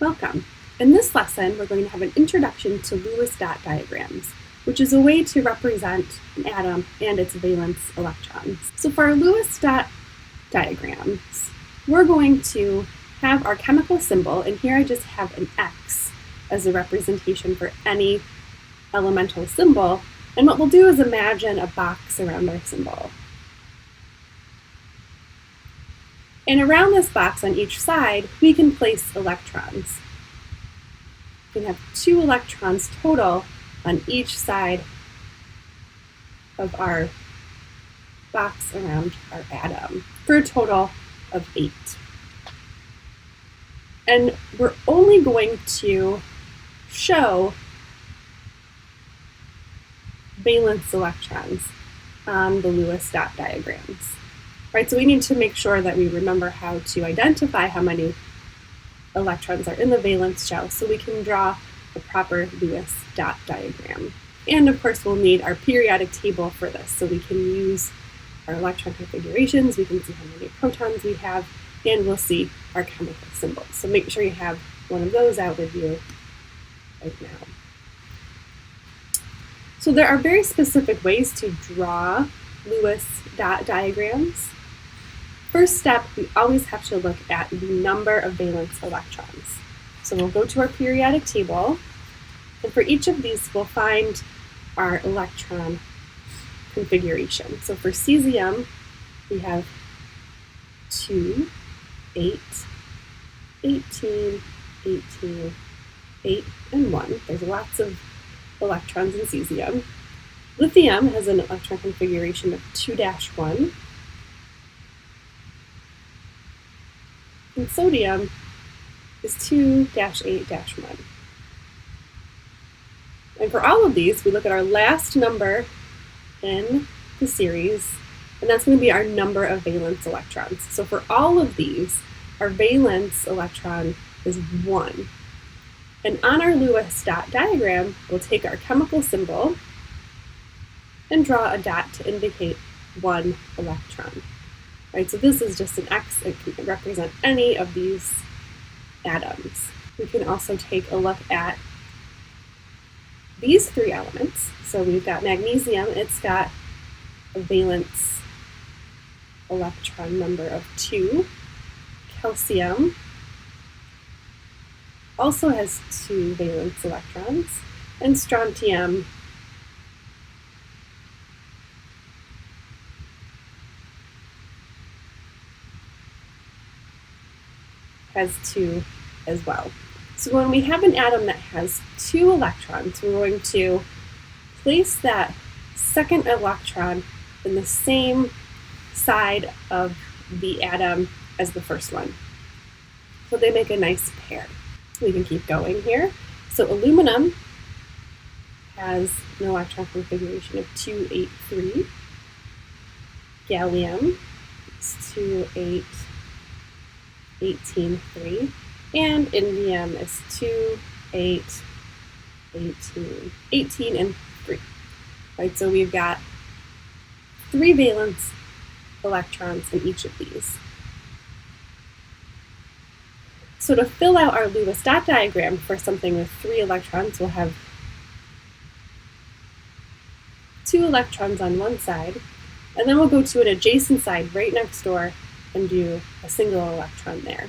Welcome. In this lesson, we're going to have an introduction to Lewis dot diagrams, which is a way to represent an atom and its valence electrons. So for our Lewis dot diagrams, we're going to have our chemical symbol, and here I just have an X as a representation for any elemental symbol. And what we'll do is imagine a box around our symbol. And around this box on each side, we can place electrons. We can have 2 electrons total on each side of our box around our atom, for a total of 8. And we're only going to show valence electrons on the Lewis dot diagrams. Right, so we need to make sure that we remember how to identify how many electrons are in the valence shell so we can draw the proper Lewis dot diagram. And of course we'll need our periodic table for this, so we can use our electron configurations, we can see how many protons we have, and we'll see our chemical symbols. So make sure you have one of those out with you right now. So there are very specific ways to draw Lewis dot diagrams. First step, we always have to look at the number of valence electrons. So we'll go to our periodic table, and for each of these we'll find our electron configuration. So for cesium, we have 2, 8, 18, 18, 8, and 1. There's lots of electrons in cesium. Lithium has an electron configuration of 2-1. And sodium is 2-8-1. And for all of these, we look at our last number in the series, and that's going to be our number of valence electrons. So for all of these, our valence electron is 1. And on our Lewis dot diagram, we'll take our chemical symbol and draw a dot to indicate 1 electron. Right, so this is just an X. It can represent any of these atoms. We can also take a look at these 3 elements. So we've got magnesium. It's got a valence electron number of 2. Calcium also has 2 valence electrons. And strontium has 2 as well. So when we have an atom that has 2 electrons, we're going to place that second electron in the same side of the atom as the first one. So they make a nice pair. We can keep going here. So aluminum has an electron configuration of 2-8-3. Gallium is 2-8-18-3, and indium is 2-8-18 and 3. Right, so we've got 3 valence electrons in each of these. So to fill out our Lewis dot diagram for something with 3 electrons, we'll have 2 electrons on one side, and then we'll go to an adjacent side right next door and do a single electron there.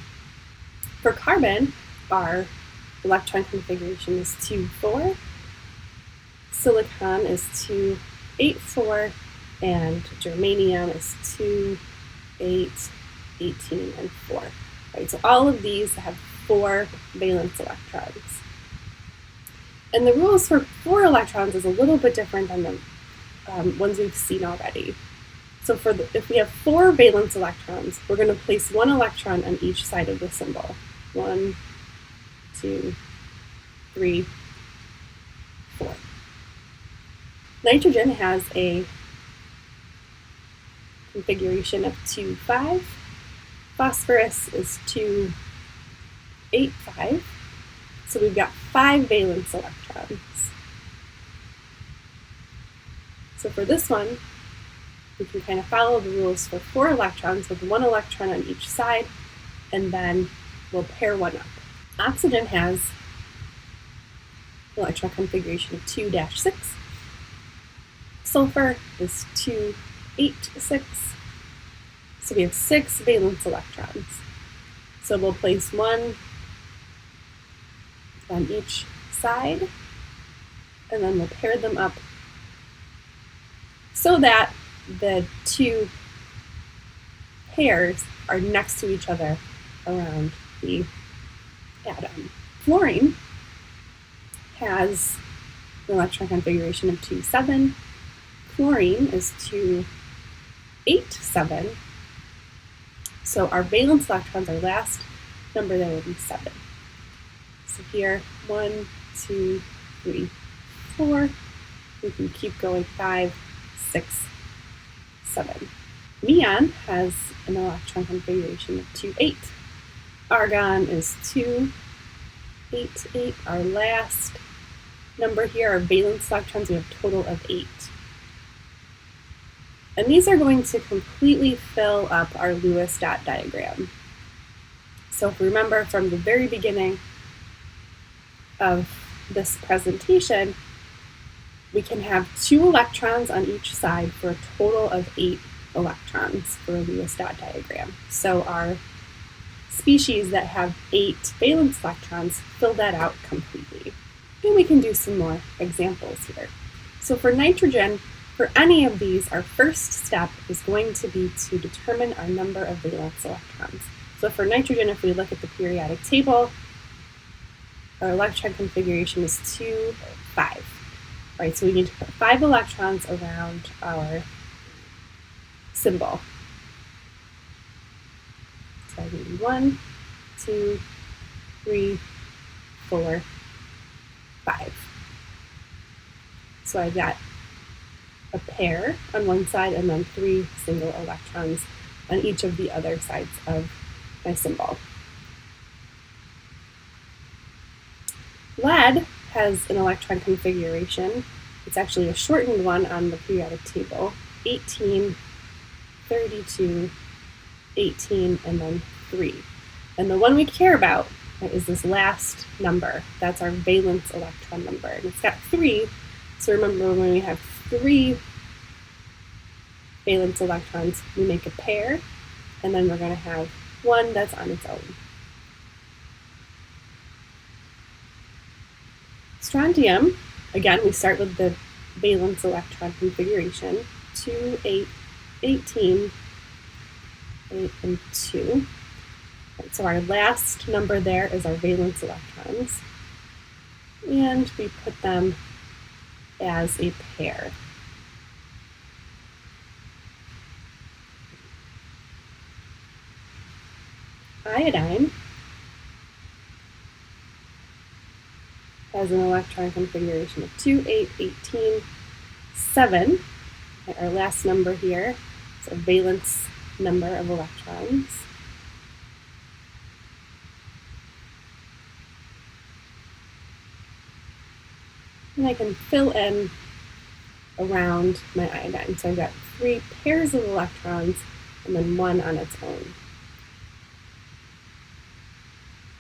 For carbon, our electron configuration is 2-4, silicon is 2-8-4, and germanium is 2-8-18 and 4. Right, so all of these have 4 valence electrons. And the rules for 4 electrons is a little bit different than the ones we've seen already. So if we have 4 valence electrons, we're going to place 1 electron on each side of the symbol. 1, 2, 3, 4. Nitrogen has a configuration of 2-5. Phosphorus is 2-8-5. So we've got 5 valence electrons. So for this one, we can kind of follow the rules for 4 electrons with 1 electron on each side, and then we'll pair one up. Oxygen has an electron configuration of 2-6. Sulfur is 2-8-6. So we have 6 valence electrons. So we'll place one on each side, and then we'll pair them up so that the two pairs are next to each other around the atom. Fluorine has an electron configuration of 2-7. Chlorine is 2-8-7. So our valence electrons, our last number there will be 7. So here, 1, 2, 3, 4. We can keep going, 5, 6, 7. Neon has an electron configuration of 2-8. Argon is 2-8-8. Our last number here, our valence electrons, we have a total of 8. And these are going to completely fill up our Lewis dot diagram. So if we remember from the very beginning of this presentation, we can have 2 electrons on each side for a total of 8 electrons for a Lewis dot diagram. So our species that have 8 valence electrons fill that out completely. And we can do some more examples here. So for nitrogen, for any of these, our first step is going to be to determine our number of valence electrons. So for nitrogen, if we look at the periodic table, our electron configuration is 2, 5. Right, so we need to put 5 electrons around our symbol. So I need 1, 2, 3, 4, 5. So I've got a pair on one side and then 3 single electrons on each of the other sides of my symbol. Lead has an electron configuration. It's actually a shortened one on the periodic table, 18, 32, 18, and then 3. And the one we care about is this last number. That's our valence electron number. And it's got 3, so remember when we have 3 valence electrons, we make a pair, and then we're going to have one that's on its own. Strontium, again, we start with the valence electron configuration, 2, 8, 18, 8, and 2. Right, so our last number there is our valence electrons, and we put them as a pair. Iodine has an electron configuration of 2, 8, 18, 7. Our last number here is a valence number of electrons. And I can fill in around my iodine. So I've got 3 pairs of electrons and then 1 on its own.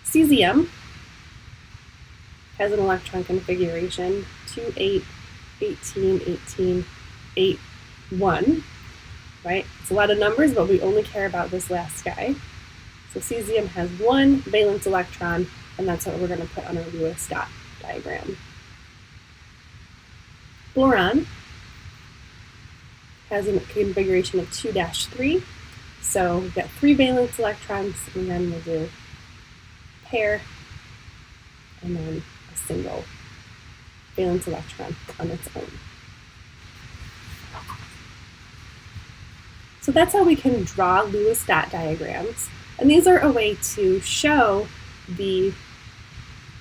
Cesium has an electron configuration 2, 8, 18, 18, 8, 1. Right? It's a lot of numbers, but we only care about this last guy. So cesium has 1 valence electron, and that's what we're going to put on our Lewis dot diagram. Boron has a configuration of 2-3. So we've got 3 valence electrons, and then we'll do a pair, and then a single valence electron on its own. So that's how we can draw Lewis dot diagrams. And these are a way to show the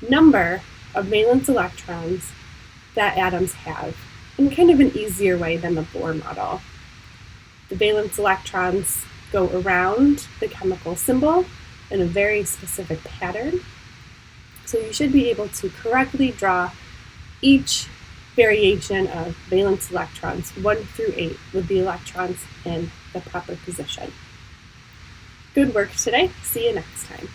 number of valence electrons that atoms have in kind of an easier way than the Bohr model. The valence electrons go around the chemical symbol in a very specific pattern. So you should be able to correctly draw each variation of valence electrons 1 through 8 with the electrons in the proper position. Good work today. See you next time.